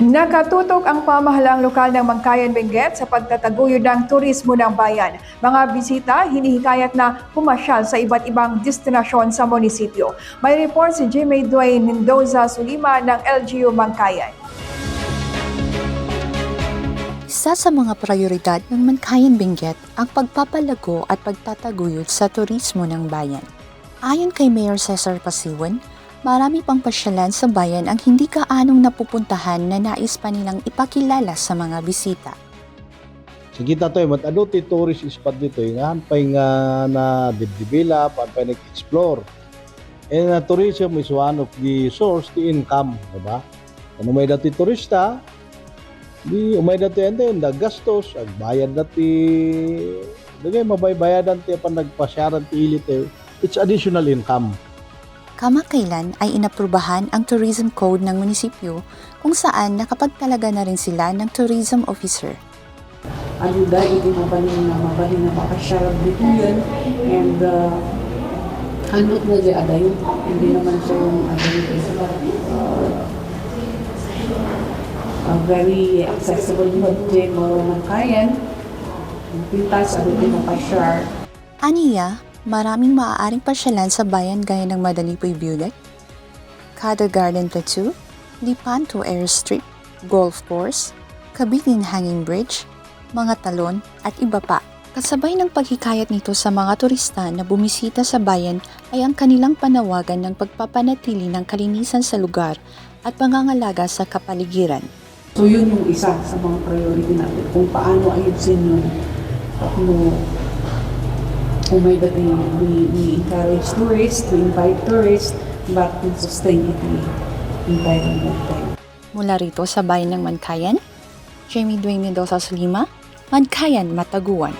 Nakatutok ang pamahalaang lokal ng Mangkayan, Benguet sa pagtataguyod ng turismo ng bayan. Mga bisita hinihikayat na pumasyal sa iba't ibang destinasyon sa munisipyo. May report si Jimmy Dwayne Mendoza Sulima ng LGU Mangkayan. Isa sa mga prioridad ng Mangkayan, Benguet ang pagpapalago at pagtataguyod sa turismo ng bayan. Ayon kay Mayor Cesar Pasiwan, marami pang pasyalan sa bayan ang hindi kaanong napupuntahan na nais pa nilang ipakilala sa mga bisita. So kita to matado ti tourist spot dito nga pay nga na develop pay nag-explore. And tourism is one of the source to income, diba? Kung may dati turista, di umay dati ente da gastos, ag bayad dati dagay mabaybayadan ti pan nagpasyaran ti ilit. It's additional income. Kamakailan ay inaprubahan ang Tourism Code ng munisipyo kung saan nakapagtalaga na rin sila ng tourism officer. Ano dahil hindi mabalin na makasyarap dito yan and hanot na di aday hindi naman siya yung very accessible budget mo ng kayan pintas ano di makasyar. Aniya, maraming maaaring pasyalan sa bayan gaya ng Madalipoy Bulak, Cada Garden Plateau, Lipanto Airstrip, Golf Course, Kabilin Hanging Bridge, mga talon at iba pa. Kasabay ng paghikayat nito sa mga turista na bumisita sa bayan ay ang kanilang panawagan ng pagpapanatili ng kalinisan sa lugar at pangangalaga sa kapaligiran. So yun yung isa sa mga priority natin kung paano ayusin yun. Kung may dati, we encourage tourists, we invite tourists, but we sustain it, we invite them. Mula rito sa bayan ng Mangkayan, Jamie Dwayne Mendoza Sulima, Mangkayan, Mataguan.